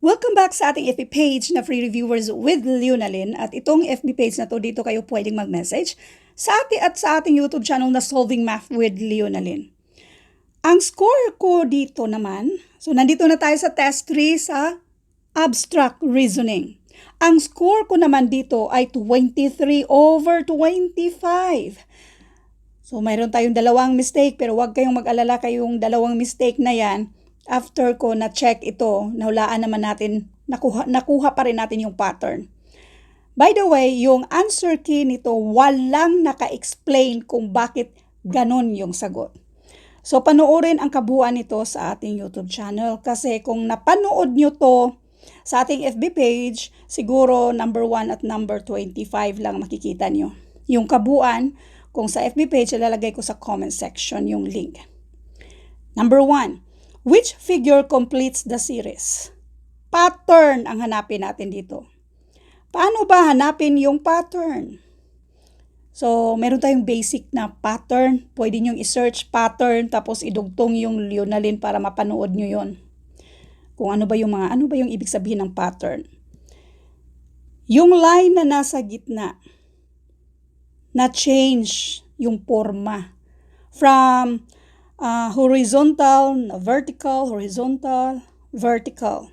Welcome back sa ating FB page na Free Reviewers with Leonalyn. At itong FB page na to, dito kayo pwedeng mag-message sa ating at sa ating YouTube channel na Solving Math with Leonalyn. Ang score ko dito naman, so nandito na tayo sa test 3 sa abstract reasoning. Ang score ko naman dito ay 23/25. So mayroon tayong dalawang mistake, pero huwag kayong mag-alala, kayong dalawang mistake na yan. After ko na-check ito, nahulaan naman natin, nakuha pa rin natin yung pattern. By the way, yung answer key nito, walang naka-explain kung bakit ganun yung sagot. So, panoorin ang kabuuan nito sa ating YouTube channel kasi kung napanood nyo to sa ating FB page, siguro number 1 at number 25 lang makikita nyo. Yung kabuuan, kung sa FB page, ilalagay ko sa comment section yung link. Number 1. Which figure completes the series? Pattern ang hanapin natin dito. Paano ba hanapin yung pattern? So, meron tayong basic na pattern. Pwede nyo i-search pattern tapos idugtong yung Leonalyn para mapanood nyo yon. Kung ano ba yung ibig sabihin ng pattern. Yung line na nasa gitna, na change yung forma. From horizontal, vertical, horizontal, vertical.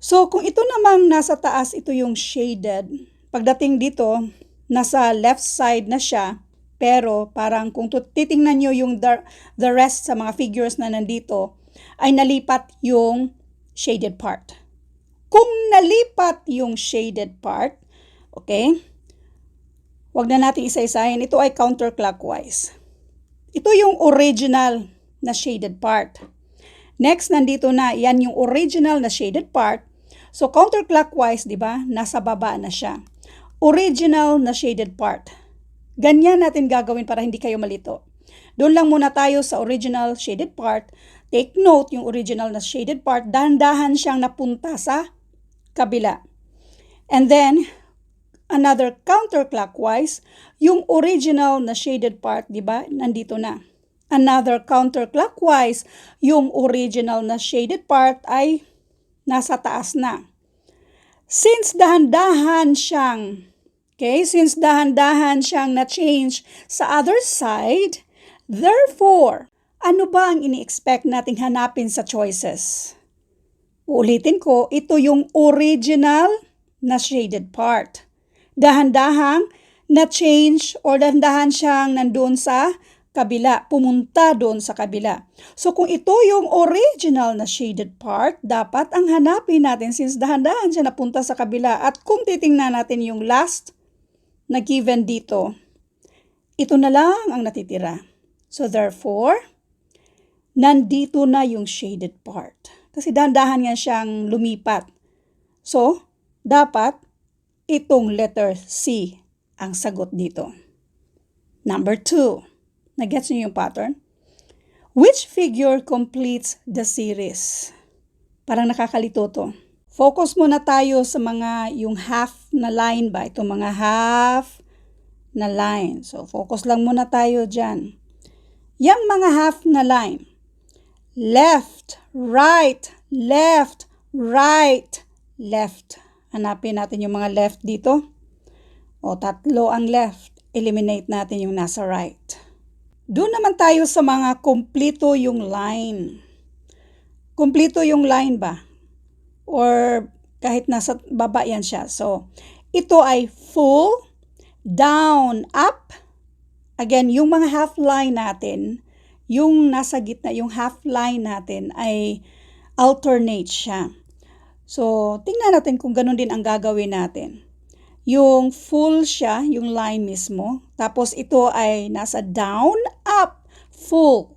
So, kung ito namang nasa taas, ito yung shaded. Pagdating dito, nasa left side na siya, pero parang kung titingnan nyo yung the rest sa mga figures na nandito, ay nalipat yung shaded part. Kung nalipat yung shaded part, okay, wag na natin isa-isahin, ito ay counterclockwise. Ito yung original na shaded part. Next, nandito na, yan yung original na shaded part. So, counterclockwise, di ba? Nasa baba na siya. Original na shaded part. Ganyan natin gagawin para hindi kayo malito. Doon lang muna tayo sa original shaded part. Take note, yung original na shaded part, dahan-dahan siyang napunta sa kabila. And then, another counterclockwise, yung original na shaded part, di ba, nandito na. Another counterclockwise, yung original na shaded part ay nasa taas na. Since dahan-dahan siyang na-change sa other side, therefore, ano ba ang ini-expect nating hanapin sa choices? Uulitin ko, ito yung original na shaded part. Dahan-dahang na-change or dahan-dahan siyang nandun sa kabila, pumunta doon sa kabila. So kung ito yung original na shaded part, dapat ang hanapin natin since dahan-dahan siya napunta sa kabila. At kung titingnan natin yung last na given dito, ito na lang ang natitira. So therefore, nandito na yung shaded part. Kasi dahan-dahan nga siyang lumipat. So, dapat itong letter C ang sagot dito. Number 2. Nagets niyo yung pattern? Which figure completes the series? Parang nakakalito to. Focus muna tayo sa yung half na line ba? Itong mga half na line. So, focus lang muna tayo dyan. Yang mga half na line. Left, right, left, right, left. Hanapin natin yung mga left dito. O, 3 ang left. Eliminate natin yung nasa right. Doon naman tayo sa mga kompleto yung line. Kompleto yung line ba? Or kahit nasa baba yan siya. So, ito ay full, down, up. Again, yung mga half line natin, yung nasa gitna, yung half line natin ay alternate siya. So, tingnan natin kung ganun din ang gagawin natin. Yung full siya, yung line mismo. Tapos ito ay nasa down, up, full.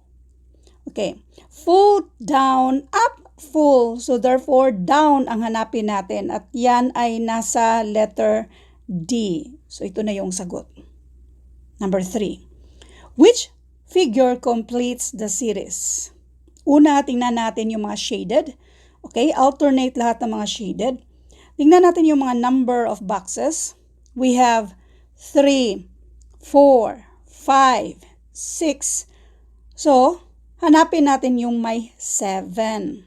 Okay. Full, down, up, full. So, therefore, down ang hanapin natin. At yan ay nasa letter D. So, ito na yung sagot. Number 3. Which figure completes the series? Una, tingnan natin yung mga shaded. Okay, alternate lahat ng mga shaded. Tingnan natin yung mga number of boxes. We have 3, 4, 5, 6. So, hanapin natin yung may 7.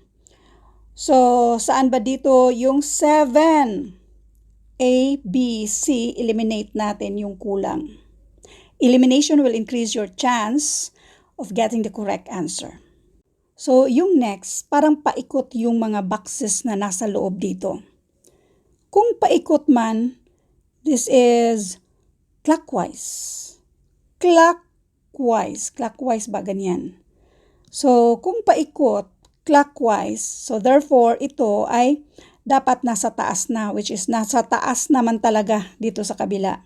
So, saan ba dito yung 7? A, B, C, eliminate natin yung kulang. Elimination will increase your chance of getting the correct answer. So, yung next, parang paikot yung mga boxes na nasa loob dito. Kung paikot man, this is clockwise. Clockwise ba ganyan? So, kung paikot, clockwise, so therefore, ito ay dapat nasa taas na, which is nasa taas naman talaga dito sa kabila.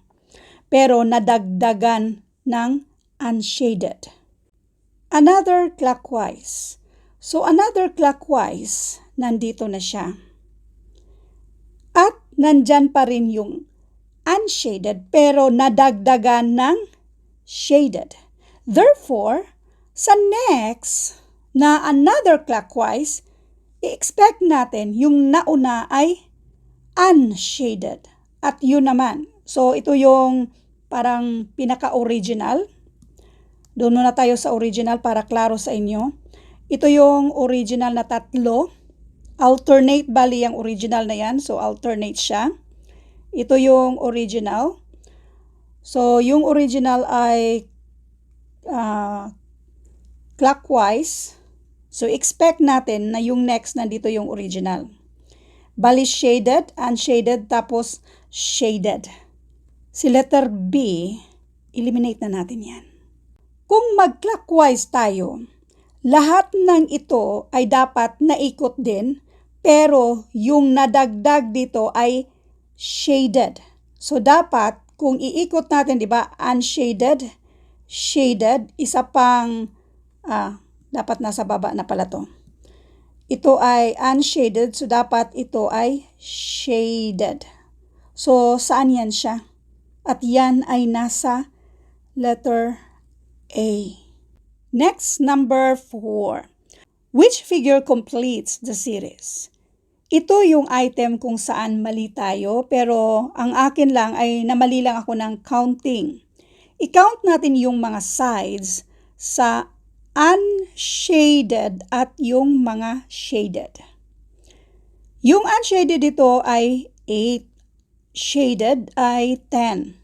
Pero nadagdagan ng unshaded. Another clockwise. So, another clockwise, nandito na siya. At nandyan pa rin yung unshaded, pero nadagdagan ng shaded. Therefore, sa next na another clockwise, i-expect natin yung nauna ay unshaded. At yun naman. So, ito yung parang pinaka-original. Doon muna tayo sa original para klaro sa inyo. Ito yung original na tatlo. Alternate, bali ang original na yan. So, alternate siya. Ito yung original. So, yung original ay clockwise. So, expect natin na yung next nandito yung original. Bali shaded, unshaded, tapos shaded. Si letter B, eliminate na natin yan. Kung mag-clockwise tayo, lahat ng ito ay dapat naikot din, pero yung nadagdag dito ay shaded. So, dapat, kung iikot natin, di ba, unshaded, shaded, isa pang dapat nasa baba na pala to. Ito ay unshaded, so dapat ito ay shaded. So, saan yan siya? At yan ay nasa letter A. Next, number 4. Which figure completes the series? Ito yung item kung saan mali tayo, pero ang akin lang ay namali lang ako ng counting. I-count natin yung mga sides sa unshaded at yung mga shaded. Yung unshaded dito ay 8, shaded ay 10.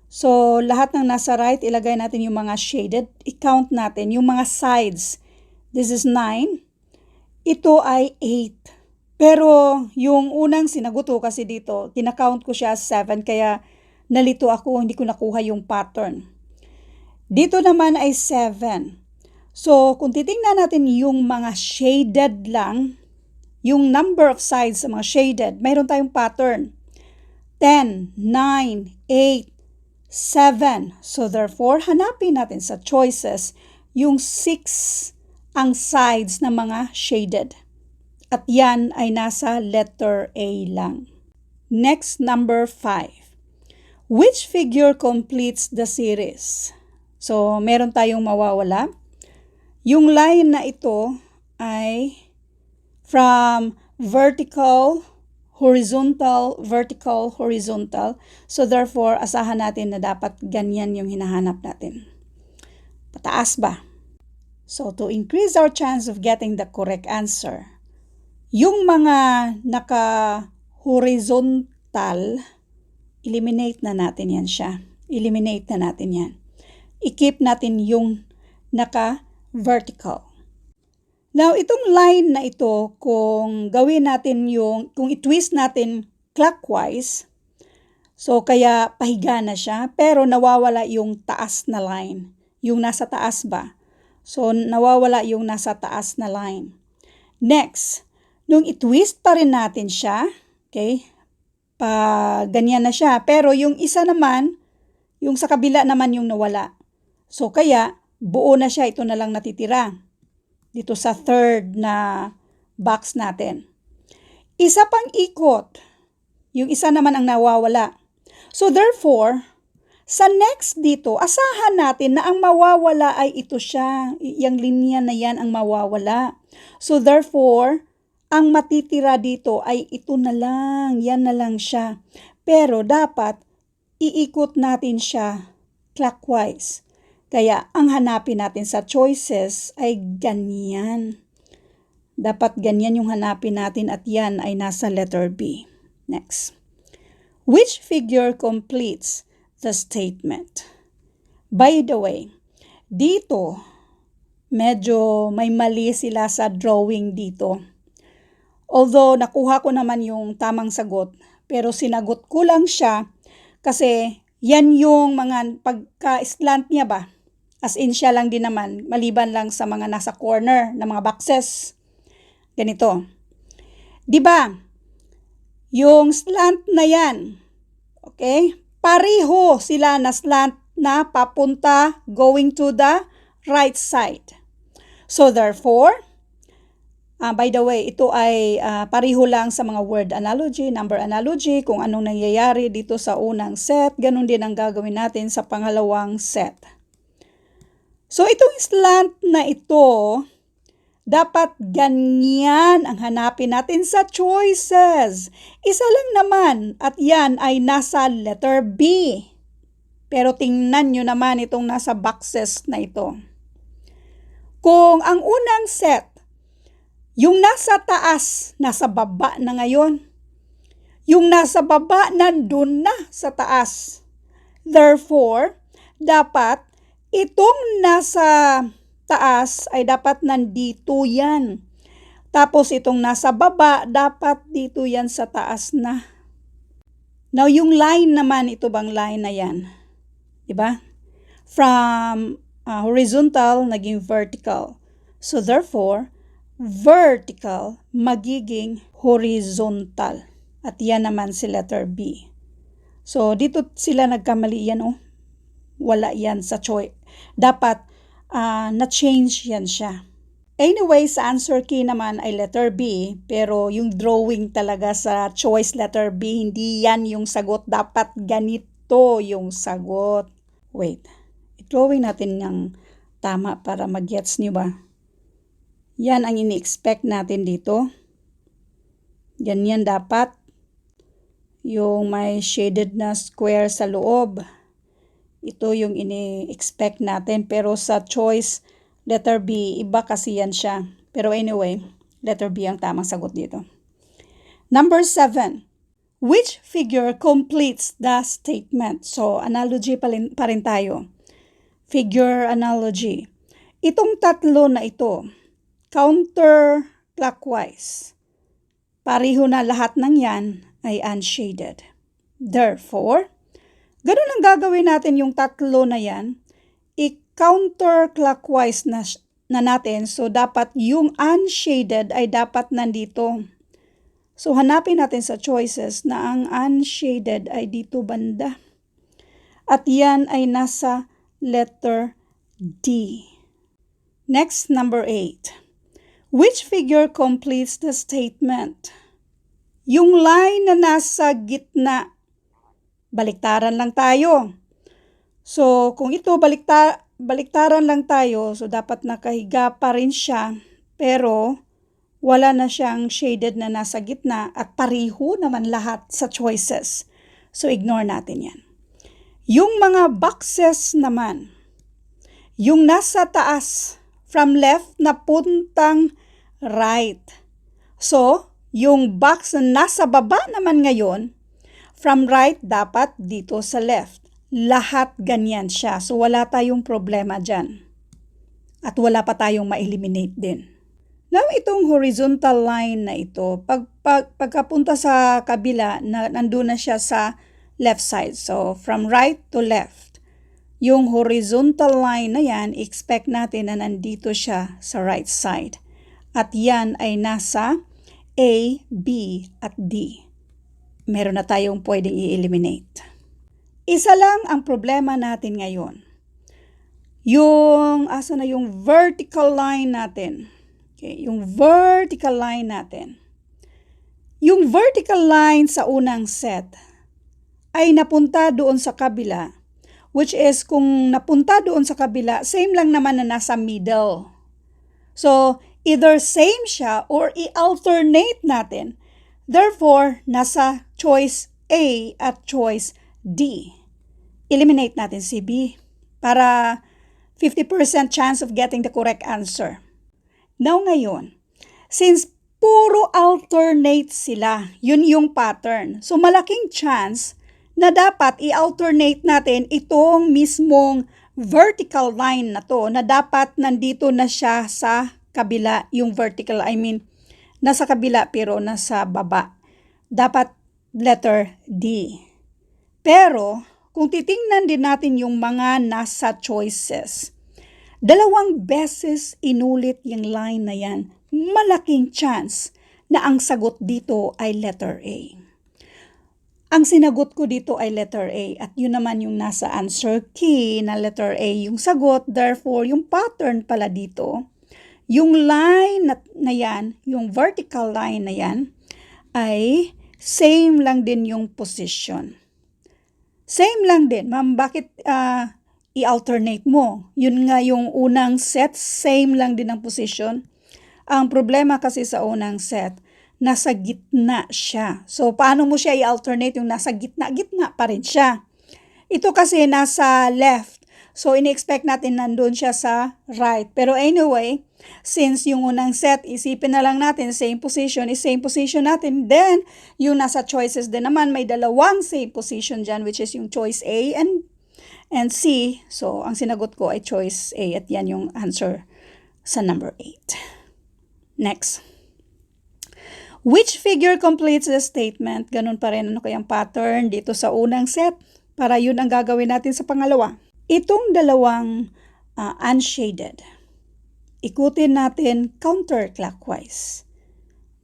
So, lahat ng nasa right, ilagay natin yung mga shaded, i-count natin yung mga sides. This is 9, ito ay 8. Pero yung unang sinagot ko kasi dito, tinakount ko siya as 7, kaya nalito ako, hindi ko nakuha yung pattern. Dito naman ay 7. So, kung titingnan natin yung mga shaded lang, yung number of sides sa mga shaded, mayroon tayong pattern. 10, 9, 8, 7. So, therefore, hanapin natin sa choices yung 6 ang sides ng mga shaded. At yan ay nasa letter A lang. Next, number 5. Which figure completes the series? So, meron tayong mawawala. Yung line na ito ay from vertical, horizontal, vertical, horizontal. So, therefore, asahan natin na dapat ganyan yung hinahanap natin. Pataas ba? So, to increase our chance of getting the correct answer, yung mga naka-horizontal, eliminate na natin yan siya. Eliminate na natin yan. I-keep natin yung naka-vertical. Now, itong line na ito, kung gawin natin kung i-twist natin clockwise, so kaya pahiga na siya, pero nawawala yung taas na line. Yung nasa taas ba? So, nawawala yung nasa taas na line. Next, nung i-twist pa rin natin siya, okay, ganyan na siya. Pero yung isa naman, yung sa kabila naman yung nawala. So, kaya, buo na siya. Ito na lang natitira. Dito sa third na box natin. Isa pang ikot. Yung isa naman ang nawawala. So, therefore, sa next dito, asahan natin na ang mawawala ay ito siya. Yung linya na yan ang mawawala. So, therefore, ang matitira dito ay ito na lang. Yan na lang siya. Pero dapat iikot natin siya clockwise. Kaya ang hanapin natin sa choices ay ganyan. Dapat ganyan yung hanapin natin at yan ay nasa letter B. Next. Which figure completes the statement? By the way, dito, medyo may mali sila sa drawing dito. Although nakuha ko naman yung tamang sagot, pero sinagot ko lang siya kasi yan yung mga pagka-slant niya ba? As in siya lang din naman, maliban lang sa mga nasa corner na mga boxes. Ganito. 'Di ba? Yung slant na yan, okay? Pareho sila na slant na papunta going to the right side. So therefore, by the way, ito ay pareho lang sa mga word analogy, number analogy, kung anong nangyayari dito sa unang set, ganun din ang gagawin natin sa pangalawang set. So itong slant na ito, dapat ganyan ang hanapin natin sa choices. Isa lang naman at yan ay nasa letter B. Pero tingnan nyo naman itong nasa boxes na ito. Kung ang unang set, yung nasa taas, nasa baba na ngayon. Yung nasa baba, nandun na sa taas. Therefore, dapat itong nasa taas ay dapat nandito yan. Tapos itong nasa baba, dapat dito yan sa taas na. Now, yung line naman, ito bang line na yan? Diba? From horizontal, naging vertical. So therefore, vertical magiging horizontal. At yan naman si letter B. So, dito sila nagkamali yan, oh. Wala yan sa choice. Dapat na-change yan siya. Anyway, sa answer key naman ay letter B, pero yung drawing talaga sa choice letter B, hindi yan yung sagot. Dapat ganito yung sagot. Wait, i-drawing natin yung tama para mag-gets nyo ba? Yan ang ini-expect natin dito. Ganyan dapat. Yung may shaded na square sa loob. Ito yung ini-expect natin. Pero sa choice letter B, iba kasi yan siya. Pero anyway, letter B ang tamang sagot dito. Number 7. Which figure completes the statement? So, analogy pa rin tayo. Figure analogy. Itong tatlo na ito, counterclockwise. Pareho na lahat ng yan ay unshaded. Therefore, ganun ang gagawin natin yung tatlo na yan, i-counterclockwise na natin. So, dapat yung unshaded ay dapat nandito. So, hanapin natin sa choices na ang unshaded ay dito banda. At yan ay nasa letter D. Next, number 8. Which figure completes the statement? Yung line na nasa gitna, baliktaran lang tayo. So, kung ito baliktaran lang tayo, so dapat nakahiga pa rin siya, pero wala na siyang shaded na nasa gitna at pareho naman lahat sa choices. So, ignore natin yan. Yung mga boxes naman, yung nasa taas, from left na puntang right. So, yung box na nasa baba naman ngayon, from right dapat dito sa left. Lahat ganyan siya. So, wala tayong problema dyan. At wala pa tayong ma-eliminate din. Now, itong horizontal line na ito, pagkapunta sa kabila, nandun na siya sa left side. So, from right to left. Yung horizontal line na yan, expect natin na nandito siya sa right side. At yan ay nasa A, B, at D. Meron na tayong pwedeng i-eliminate. Isa lang ang problema natin ngayon. Yung vertical line natin. Okay, yung vertical line natin. Yung vertical line sa unang set ay napunta doon sa kabila. Which is, kung napunta doon sa kabila, same lang naman na nasa middle. So, either same siya or i-alternate natin. Therefore, nasa choice A at choice D. Eliminate natin si B para 50% chance of getting the correct answer. Now ngayon, Since puro alternate sila, yun yung pattern. So malaking chance na dapat i-alternate natin itong mismong vertical line na to, na dapat nandito na siya sa kabila, yung vertical, nasa kabila pero nasa baba. Dapat letter D. Pero, kung titingnan din natin yung mga nasa choices, 2 beses inulit yung line na yan, malaking chance na ang sagot dito ay letter A. Ang sinagot ko dito ay letter A at yun naman yung nasa answer key na letter A yung sagot. Therefore, yung pattern pala dito, yung line na yan, yung vertical line na yan, ay same lang din yung position. Same lang din. Ma'am, bakit i-alternate mo? Yun nga yung unang set, same lang din ang position. Ang problema kasi sa unang set, nasa gitna siya. So, paano mo siya i-alternate yung nasa gitna? Gitna pa rin siya. Ito kasi nasa left. So, ini-expect natin nandun siya sa right. Pero anyway, since yung unang set, isipin na lang natin, same position is same position natin. Then, yung nasa choices din naman, may 2 same position dyan, which is yung choice A and C. So, ang sinagot ko ay choice A at yan yung answer sa number 8. Next. Which figure completes the statement? Ganun pa rin, ano kayang pattern dito sa unang set? Para yun ang gagawin natin sa pangalawa. Itong 2 unshaded, ikutin natin counterclockwise.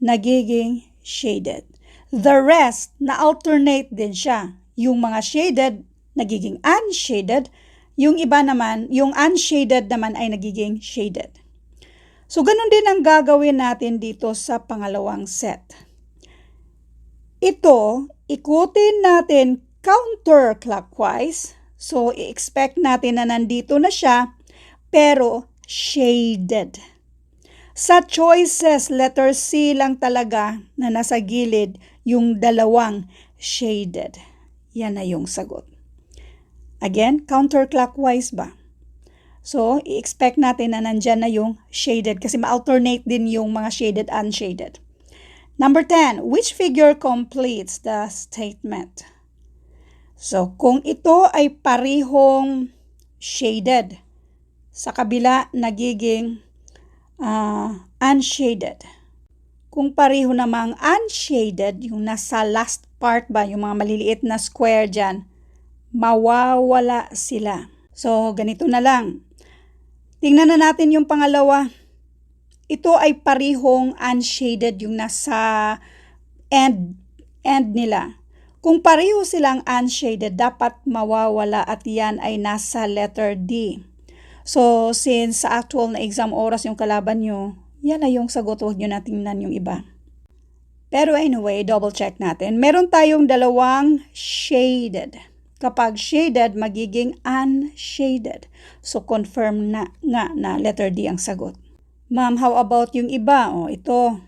Nagiging shaded. The rest, na-alternate din siya. Yung mga shaded, nagiging unshaded. Yung iba naman, yung unshaded naman ay nagiging shaded. So, ganun din ang gagawin natin dito sa pangalawang set. Ito, ikutin natin counterclockwise. So, i-expect natin na nandito na siya, pero shaded. Sa choices, letter C lang talaga na nasa gilid yung 2 shaded. Yan na yung sagot. Again, counterclockwise ba? So, i-expect natin na nandyan na yung shaded kasi ma-alternate din yung mga shaded, unshaded. Number 10, which figure completes the statement? So, kung ito ay parihong shaded, sa kabila nagiging unshaded. Kung pareho namang unshaded, yung nasa last part ba, yung mga maliliit na square dyan, mawawala sila. So, ganito na lang. Tingnan na natin yung pangalawa. Ito ay parihong unshaded yung nasa end nila. Kung pareho silang unshaded, dapat mawawala at yan ay nasa letter D. So, since sa actual na exam oras yung kalaban nyo, yan na yung sagot. Huwag nyo na tingnan yung iba. Pero anyway, double check natin. Meron tayong 2 shaded. Kapag shaded, magiging unshaded. So, confirm na nga na letter D ang sagot. Ma'am, how about yung iba? Ito.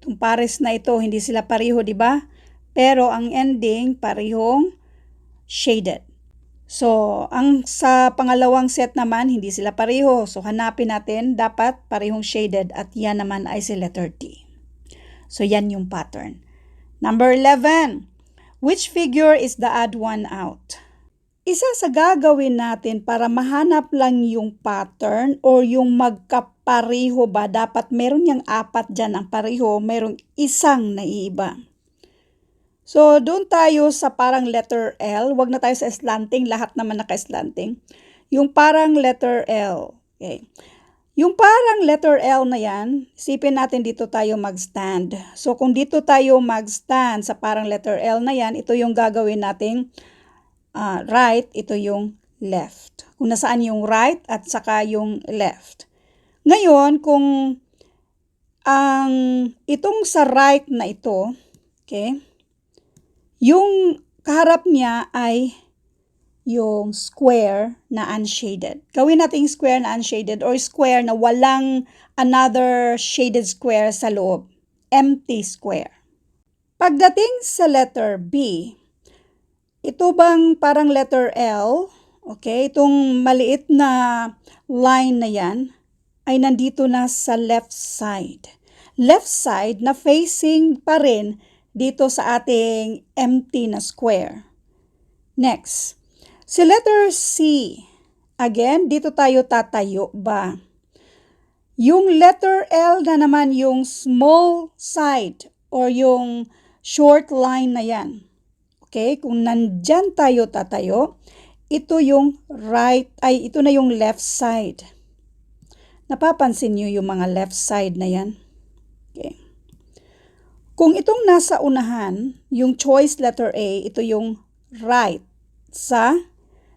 Itong pares na ito, hindi sila pareho, di ba? Pero ang ending, parehong shaded. So, ang sa pangalawang set naman, hindi sila pareho. So, hanapin natin, dapat parehong shaded at yan naman ay si letter D. So, yan yung pattern. Number 11. Which figure is the odd one out? Isa sa gagawin natin para mahanap lang yung pattern or yung magkapareho ba, dapat meron yung 4 dyan ang pareho, merong isang naiiba. So, doon tayo sa parang letter L. Huwag na tayo sa slanting. Lahat naman naka-slanting. Yung parang letter L. Okay. Yung parang letter L na yan, isipin natin dito tayo mag-stand. So, kung dito tayo mag-stand sa parang letter L na yan, ito yung gagawin nating right, ito yung left. Kung nasaan yung right at saka yung left. Ngayon, kung itong sa right na ito, okay, yung kaharap niya ay yung square na unshaded. Gawin natin square na unshaded or square na walang another shaded square sa loob. Empty square. Pagdating sa letter B, ito bang parang letter L, okay, itong maliit na line na yan, ay nandito na sa left side. left side na facing pa rin dito sa ating empty na square. Next, si letter C. Again, dito tayo tatayo ba? Yung letter L na naman yung small side or yung short line na yan. Okay, kung nandyan tayo tatayo, ito na yung left side. Napapansin niyo yung mga left side na yan? Okay. Kung itong nasa unahan, yung choice letter A, ito yung right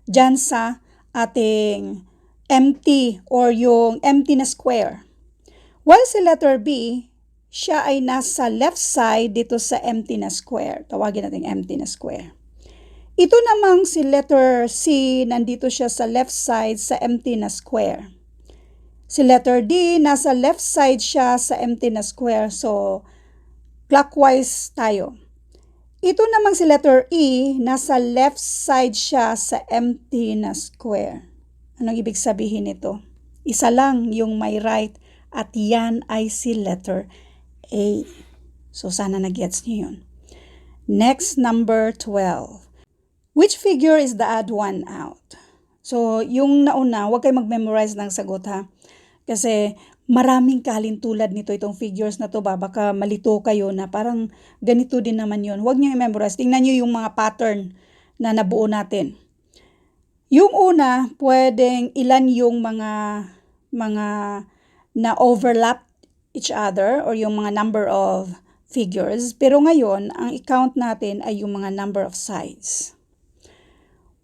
dyan sa ating empty or yung empty na square. While si letter B, siya ay nasa left side dito sa empty na square. Tawagin natin empty na square. Ito namang si letter C, nandito siya sa left side sa empty na square. Si letter D, nasa left side siya sa empty na square. So, clockwise tayo. Ito namang si letter E, nasa left side siya sa empty na square. Anong ibig sabihin nito? Isa lang yung may right at yan ay si letter A. So, sana nag-gets niyo yun. Next, number 12. Which figure is the odd one out? So, yung nauna, huwag kayo mag-memorize ng sagot ha. Kasi maraming kalintulad nito itong figures na to ba. Baka malito kayo na parang ganito din naman yun. Huwag niyo i-memorize. Tingnan niyo yung mga pattern na nabuo natin. Yung una, pwedeng ilan yung mga na overlap each other or yung mga number of figures. Pero ngayon, ang i-count natin ay yung mga number of sides.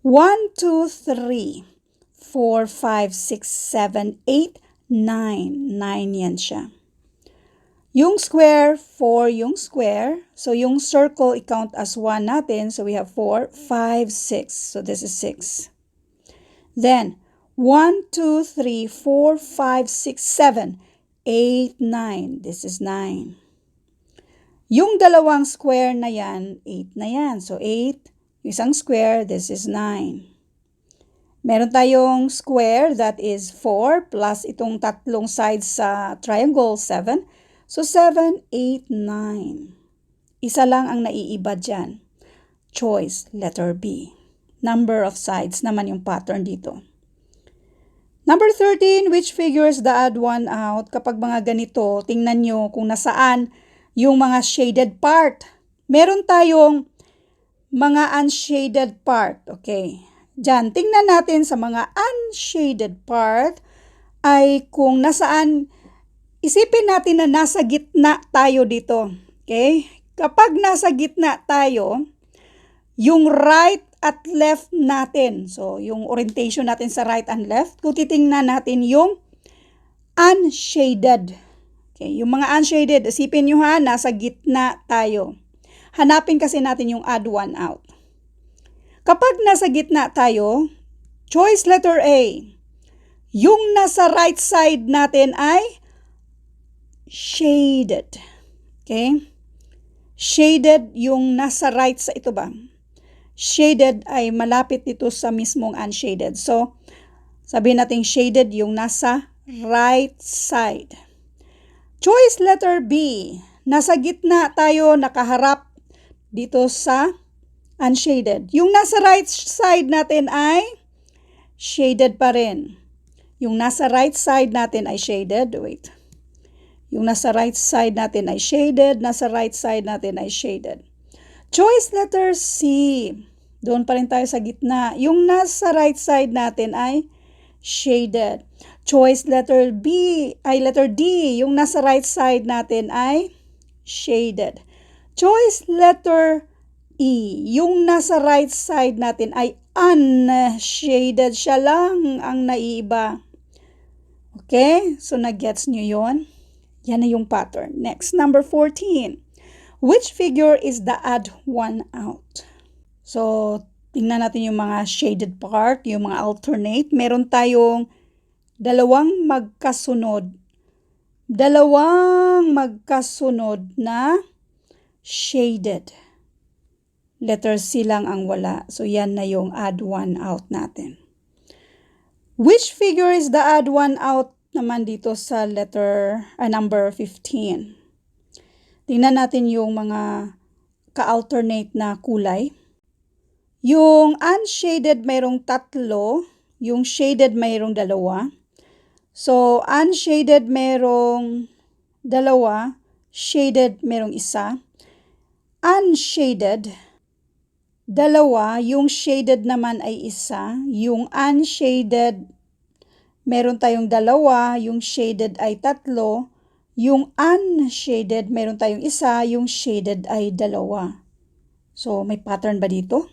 1, 2, 3, 4, 5, 6, 7, 8, 9. 9 yan siya. Yung square, 4 yung square. So yung circle, i-count as 1 natin. So we have 4, 5, 6. So this is 6. Then, 1, 2, 3, 4, 5, 6, 7, 8, 9. This is 9. Yung dalawang square na yan, 8 na yan. So 8, yung isang square, this is 9. Meron tayong square that is 4 plus itong tatlong sides sa triangle 7. So 7, 8, 9. Isa lang ang naiiba dyan. Choice, letter B. Number of sides naman yung pattern dito. Number 13, which figure is the odd one out? Kapag mga ganito, tingnan nyo kung nasaan yung mga shaded part. Meron tayong mga unshaded part. Okay. Diyan, tingnan natin sa mga unshaded part ay kung nasaan, isipin natin na nasa gitna tayo dito. Okay? Kapag nasa gitna tayo, yung right at left natin, so yung orientation natin sa right and left, kung titingnan natin yung unshaded. Okay? Yung mga unshaded, isipin nyo ha, nasa gitna tayo. Hanapin kasi natin yung odd one out. Kapag nasa gitna tayo, choice letter A, yung nasa right side natin ay shaded. Okay? Shaded yung nasa right side. Ito ba? Shaded ay malapit dito sa mismong unshaded. So, sabihin natin shaded yung nasa right side. Choice letter B, nasa gitna tayo nakaharap dito sa unshaded. Yung nasa right side natin ay shaded pa rin. Yung nasa right side natin ay shaded. Wait. Yung nasa right side natin ay shaded. Nasa right side natin ay shaded. Choice letter C. Doon pa rin tayo sa gitna. Yung nasa right side natin ay shaded. Choice letter letter D. Yung nasa right side natin ay shaded. Choice letter E, yung nasa right side natin ay unshaded. Siya lang ang naiiba. Okay? So, nag-gets nyo yun? Yan na yung pattern. Next, number 14. Which figure is the odd one out? So, tingnan natin yung mga shaded part, yung mga alternate. Meron tayong dalawang magkasunod na shaded. Letter C lang ang wala. So, yan na yung odd one out natin. Which figure is the odd one out naman dito sa number 15? Tingnan natin yung mga ka-alternate na kulay. Yung unshaded mayroong 3, yung shaded mayroong 2. So, unshaded mayroong 2, shaded mayroong 1. Unshaded, 2, yung shaded naman ay 1. Yung unshaded, meron tayong 2, yung shaded ay 3. Yung unshaded, meron tayong 1, yung shaded ay 2. So, may pattern ba dito?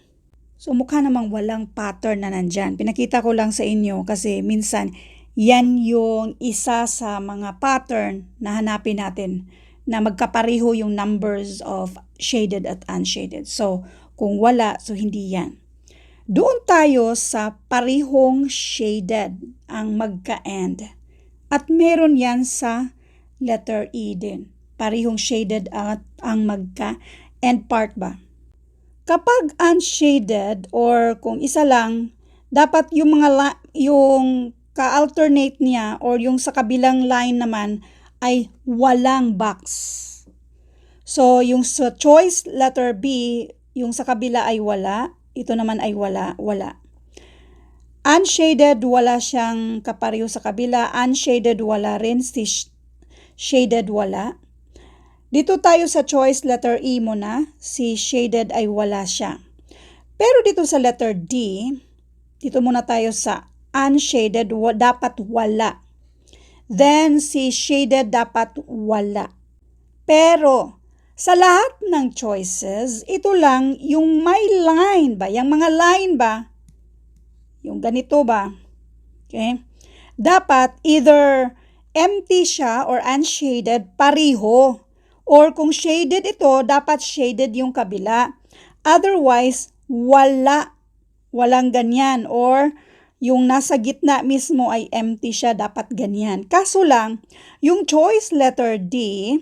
So, mukha namang walang pattern na nandyan. Pinakita ko lang sa inyo kasi minsan yan yung isa sa mga pattern na hanapin natin na magkapareho yung numbers of shaded at unshaded. So, kung wala, so hindi yan. Doon tayo sa parehong shaded ang magka-end. At meron yan sa letter E din. Parehong shaded at ang magka-end part ba? Kapag unshaded or kung isa lang, dapat yung yung ka-alternate niya or yung sa kabilang line naman ay walang box. So, yung sa choice letter B, yung sa kabila ay wala. Ito naman ay wala. Unshaded, wala siyang kapareho sa kabila. Unshaded, wala rin. Si shaded, wala. Dito tayo sa choice letter E muna. Si shaded ay wala siya. Pero dito sa letter D, dito muna tayo sa unshaded, dapat wala. Then, si shaded dapat wala. Pero, sa lahat ng choices, ito lang yung may line ba? Yung mga line ba? Yung ganito ba? Okay? Dapat either empty siya or unshaded, pareho. Or kung shaded ito, dapat shaded yung kabila. Otherwise, wala. Walang ganyan. Or yung nasa gitna mismo ay empty siya, dapat ganyan. Kaso lang, yung choice letter D,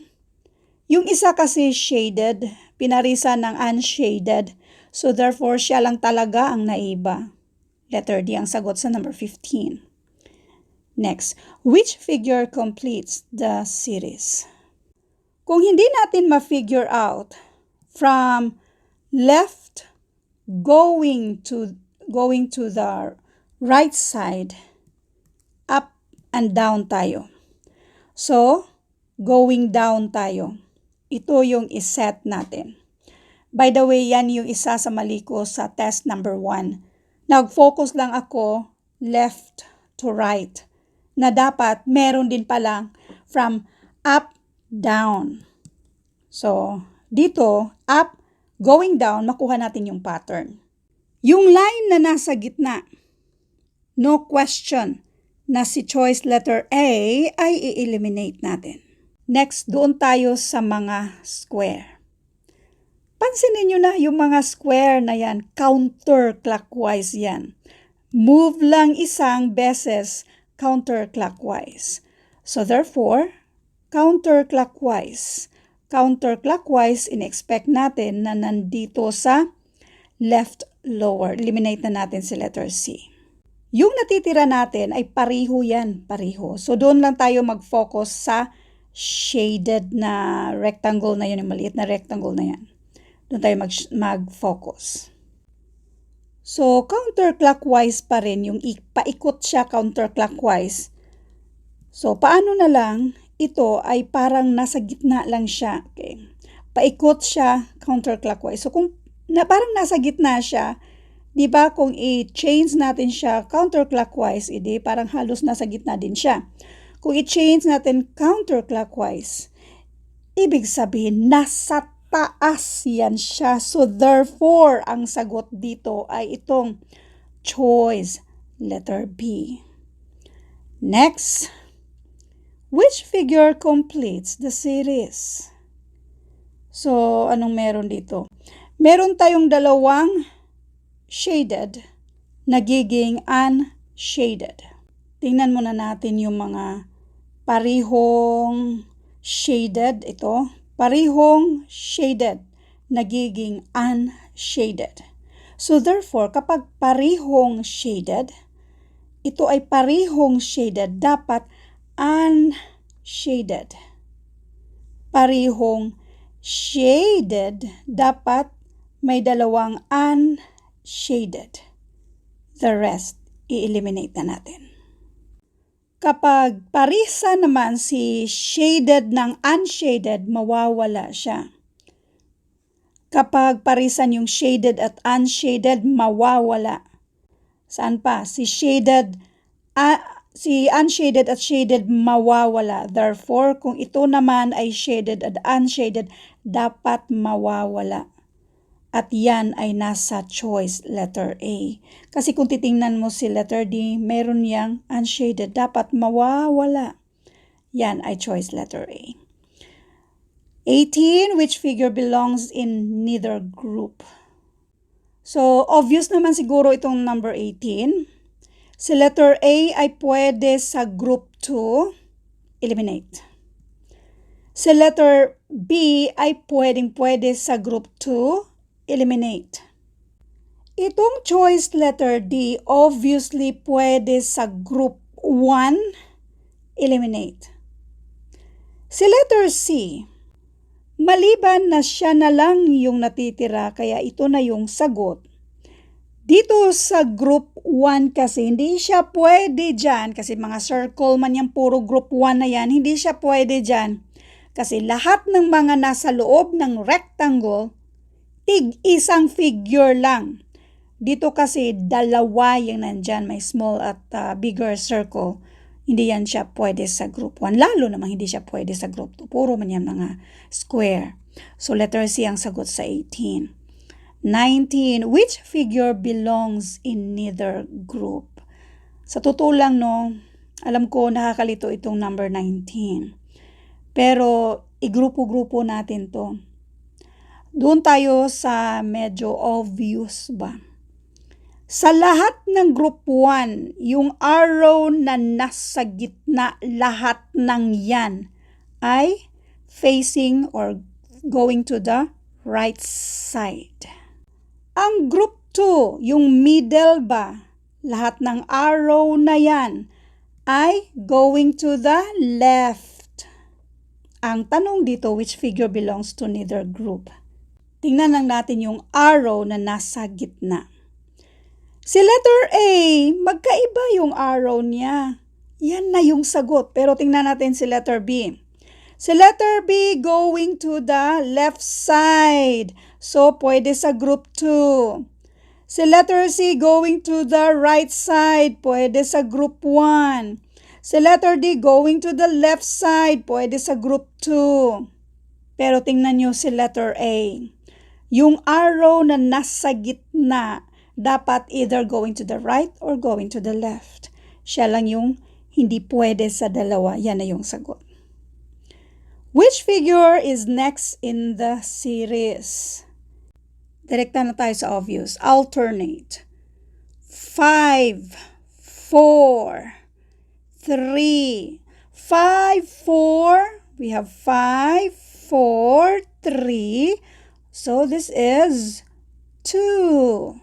yung isa kasi shaded, pinarisan ng unshaded. So therefore, siya lang talaga ang naiba. Letter D ang sagot sa number 15. Next, which figure completes the series? Kung hindi natin ma-figure out from left going to the right side, up and down tayo. So, going down tayo. Ito yung iset natin. By the way, yan yung isa sa mali ko sa test number 1. Nag-focus lang ako left to right. Na dapat meron din palang from up, down. So, dito, up, going down, makuha natin yung pattern. Yung line na nasa gitna, no question, na si choice letter A ay i-eliminate natin. Next, doon tayo sa mga square. Pansinin nyo na yung mga square na yan, counterclockwise yan. Move lang isang beses counterclockwise. So therefore, counterclockwise. Counterclockwise, in-expect natin na nandito sa left lower. Eliminate na natin si letter C. Yung natitira natin ay pareho yan, pareho. So doon lang tayo mag-focus sa shaded na rectangle na yun, yung maliit na rectangle na yan. Doon tayo mag-focus. So counterclockwise pa rin, yung paikot siya counterclockwise. So paano na lang, ito ay parang nasa gitna lang siya. Okay? Paikot siya counterclockwise. So kung parang nasa gitna siya, di ba kung i-change natin siya counterclockwise, edi parang halos nasa gitna din siya. Kung i-change natin counterclockwise, ibig sabihin nasa taas yan siya. So therefore, ang sagot dito ay itong choice letter B. Next, which figure completes the series? So, anong meron dito? Meron tayong dalawang shaded, nagiging unshaded. Tingnan muna natin yung mga parihong shaded, ito. Parihong shaded, nagiging unshaded. So therefore, kapag parihong shaded, ito ay parihong shaded, dapat unshaded. Parihong shaded, dapat may dalawang unshaded. The rest, i-eliminate na natin. Kapag parisa naman si shaded ng unshaded, mawawala siya. Kapag parisan yung shaded at unshaded, mawawala. Saan pa? Si unshaded at shaded mawawala. Therefore, kung ito naman ay shaded at unshaded, dapat mawawala. At yan ay nasa choice letter A. Kasi kung titingnan mo si letter D, meron yang unshaded. Dapat mawawala. Yan ay choice letter A. 18, which figure belongs in neither group? So, obvious naman siguro itong number 18. Si letter A ay pwede sa group 2, eliminate. Si letter B ay pwede sa group 2, eliminate. Itong choice letter D, obviously pwede sa group 1, eliminate. Si letter C, maliban na siya na lang yung natitira, kaya ito na yung sagot. Dito sa group 1 kasi, hindi siya pwede dyan, kasi mga circle man yan, puro group 1 na yan, hindi siya pwede dyan. Kasi lahat ng mga nasa loob ng rectangle, isang figure lang. Dito kasi dalawa yung nandyan, may small at bigger circle. Hindi yan siya pwede sa group 1. Lalo namang hindi siya pwede sa group 2. Puro man yan mga square. So letter C ang sagot sa 18. 19. Which figure belongs in neither group? Sa totoo lang, no, alam ko nakakalito itong number 19. Pero igrupo-grupo natin to. Doon tayo sa medyo obvious ba. Sa lahat ng group 1, yung arrow na nasa gitna lahat ng yan ay facing or going to the right side. Ang group 2, yung middle ba, lahat ng arrow na yan ay going to the left. Ang tanong dito, which figure belongs to neither group? Tingnan lang natin yung arrow na nasa gitna. Si letter A, magkaiba yung arrow niya. Yan na yung sagot. Pero tingnan natin si letter B. Si letter B going to the left side. So, pwede sa group 2. Si letter C going to the right side. Pwede sa group 1. Si letter D going to the left side. Pwede sa group 2. Pero tingnan nyo si letter A. Yung arrow na nasa gitna, dapat either going to the right or going to the left. Siya lang yung hindi pwede sa dalawa. Yan na yung sagot. Which figure is next in the series? Direkta na tayo sa obvious. Alternate. 5, 4, 3. 5, 4. We have 5, 4, 3. So, this is 2.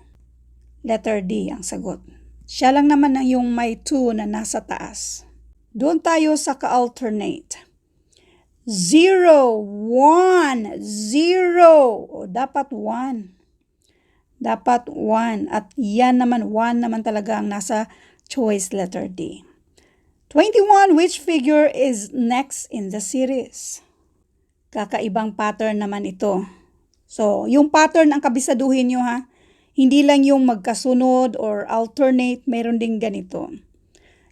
Letter D ang sagot. Siya lang naman yung may 2 na nasa taas. Doon tayo sa ka-alternate. 0, 1, 0. O, dapat 1. Dapat 1. At yan naman, 1 naman talaga ang nasa choice letter D. 21, which figure is next in the series? Kakaibang pattern naman ito. So, yung pattern ang kabisaduhin nyo ha. Hindi lang yung magkasunod or alternate, meron din ganito.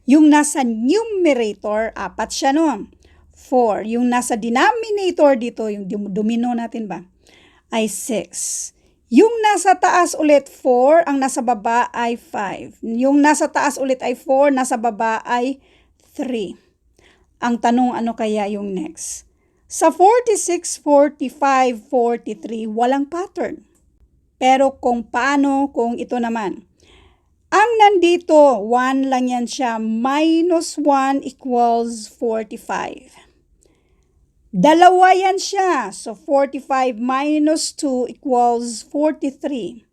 Yung nasa numerator, 4 siya no. 4. Yung nasa denominator dito, yung domino natin ba, ay 6. Yung nasa taas ulit 4, ang nasa baba ay 5. Yung nasa taas ulit ay 4, nasa baba ay 3. Ang tanong, ano kaya yung next? Sa 46, 45, 43, walang pattern. Pero kung paano, kung ito naman. Ang nandito, 1 lang yan siya. Minus 1 equals 45. Dalawa yan siya. So 45 minus 2 equals 43.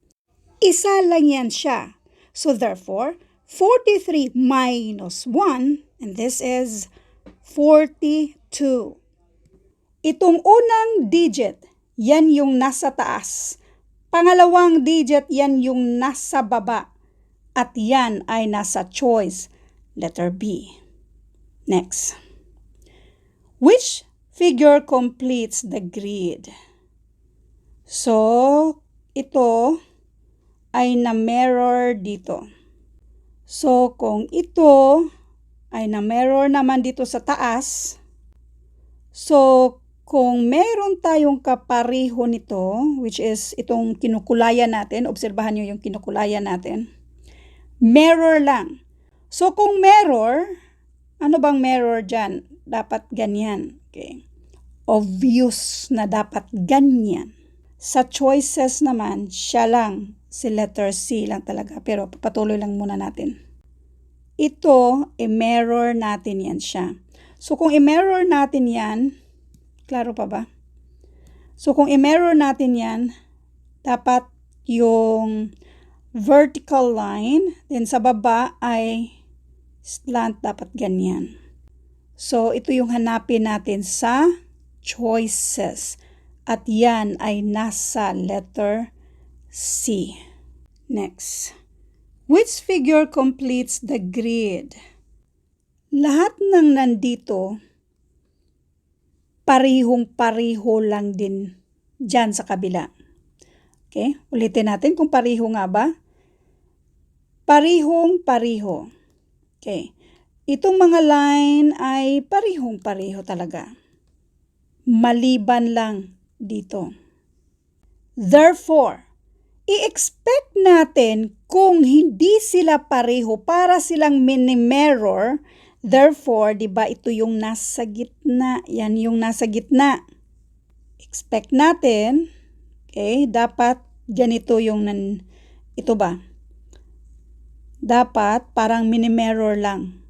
Isa lang yan siya. So therefore, 43 minus 1, and this is 42. Itong unang digit, yan yung nasa taas. Pangalawang digit, yan yung nasa baba. At yan ay nasa choice, letter B. Next. Which figure completes the grid? So, ito ay na-mirror dito. So, kung ito ay na-mirror naman dito sa taas, so, kung meron tayong kapareho nito, which is itong kinukulayan natin, obserbahan nyo yung kinukulayan natin, mirror lang. So, kung mirror, ano bang mirror dyan? Dapat ganyan. Okay. Obvious na dapat ganyan. Sa choices naman, siya lang, si letter C lang talaga. Pero papatuloy lang muna natin. Ito, i-mirror natin yan siya. So, kung i-mirror natin yan, klaro pa ba? So, kung i-mirror natin yan, dapat yung vertical line, then sa baba ay slant, dapat ganyan. So, ito yung hanapin natin sa choices. At yan ay nasa letter C. Next. Which figure completes the grid? Lahat ng nandito, parihong-pariho lang din dyan sa kabila. Okay? Ulitin natin kung pariho nga ba. Parihong-pariho. Okay. Itong mga line ay parihong-pariho talaga. Maliban lang dito. Therefore, i-expect natin kung hindi sila pareho para silang mini-mirror. Therefore, di ba ito yung nasa gitna? Yan yung nasa gitna. Expect natin, okay, dapat ganito yung ito ba? Dapat parang mini-mirror lang.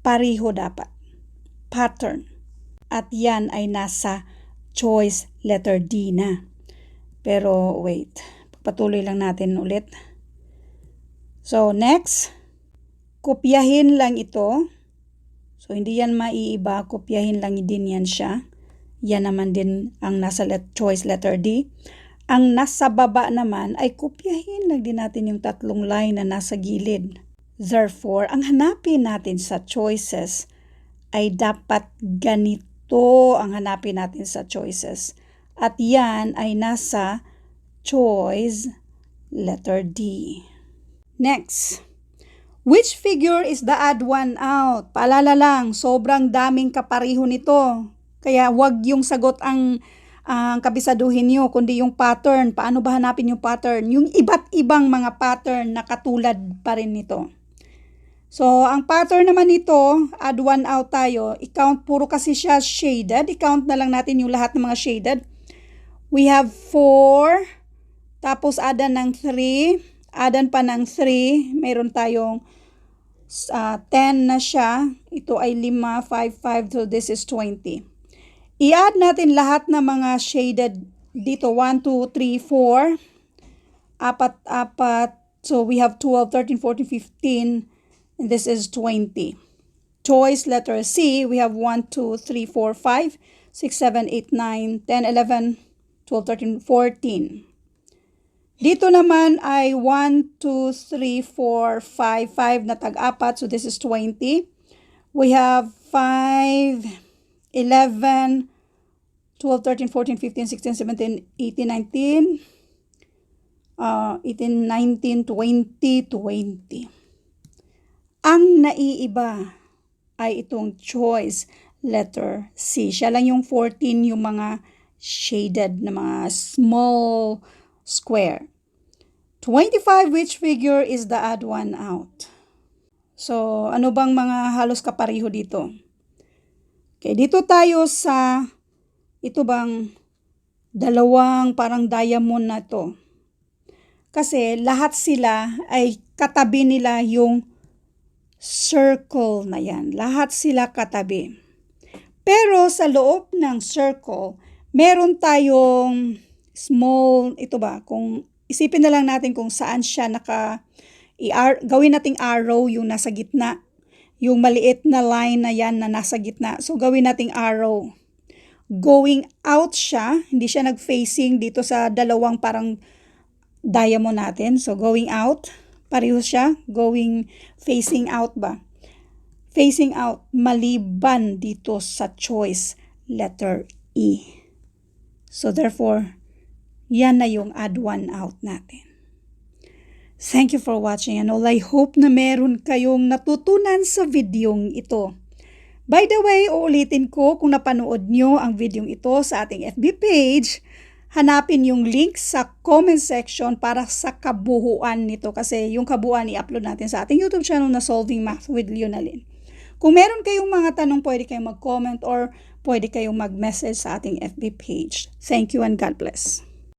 Pareho dapat. Pattern. At yan ay nasa choice letter D na. Pero wait, patuloy lang natin ulit. So next, kopyahin lang ito. So hindi yan maiiba, kopyahin lang din yan siya. Yan naman din ang nasa choice letter D. Ang nasa baba naman ay kopyahin lang din natin yung tatlong line na nasa gilid. Therefore, ang hanapin natin sa choices ay dapat ganito ang hanapin natin sa choices. At yan ay nasa choice letter D. Next. Which figure is the odd one out? Paalala lang, sobrang daming kapareho nito. Kaya wag yung sagot ang kabisaduhin nyo, kundi yung pattern. Paano ba hanapin yung pattern? Yung iba't ibang mga pattern na katulad pa rin nito. So, ang pattern naman nito, add one out tayo. I-count, puro kasi siya shaded. I-count na lang natin yung lahat ng mga shaded. We have 4, tapos addan ng 3, addan pa ng 3, mayroon tayong 10 na siya. Ito ay 5, 5, 5, so this is 20. I-add natin lahat ng mga shaded dito, 1, 2, 3, 4, apat, so we have 12, 13, 14, 15, and this is 20. Choice letter C, we have 1, 2, 3, 4, 5, 6, 7, 8, 9, 10, 11, 12, 13, 14. Dito naman ay 1, 2, 3, 4, 5, 5 na tag-apat, so this is 20. We have 5, 11, 12, 13, 14, 15, 16, 17, 18, 19, 19, 20, 20. Ang naiiba ay itong choice letter C. Siya lang yung 14, yung mga shaded na mga small square. 25, which figure is the odd one out? So, ano bang mga halos kapareho dito? Okay, dito tayo sa ito bang dalawang parang diamond na to. Kasi lahat sila ay katabi nila yung circle na yan. Lahat sila katabi. Pero sa loob ng circle, meron tayong small, ito ba, kung isipin na lang natin kung saan siya gawin nating arrow yung nasa gitna. Yung maliit na line na yan na nasa gitna. So, gawin nating arrow. going out siya, hindi siya nag-facing dito sa dalawang parang diamond natin. So, going out, pareho siya, facing out ba? Facing out, maliban dito sa choice, letter E. So, therefore, yan na yung add one out natin. Thank you for watching and all. I hope na meron kayong natutunan sa videong ito. By the way, uulitin ko kung napanood nyo ang videong ito sa ating FB page, hanapin yung link sa comment section para sa kabuuan nito kasi yung kabuuan i-upload natin sa ating YouTube channel na Solving Math with Leonalyn. Kung meron kayong mga tanong, pwede kayong mag-comment or pwede kayong mag-message sa ating FB page. Thank you and God bless.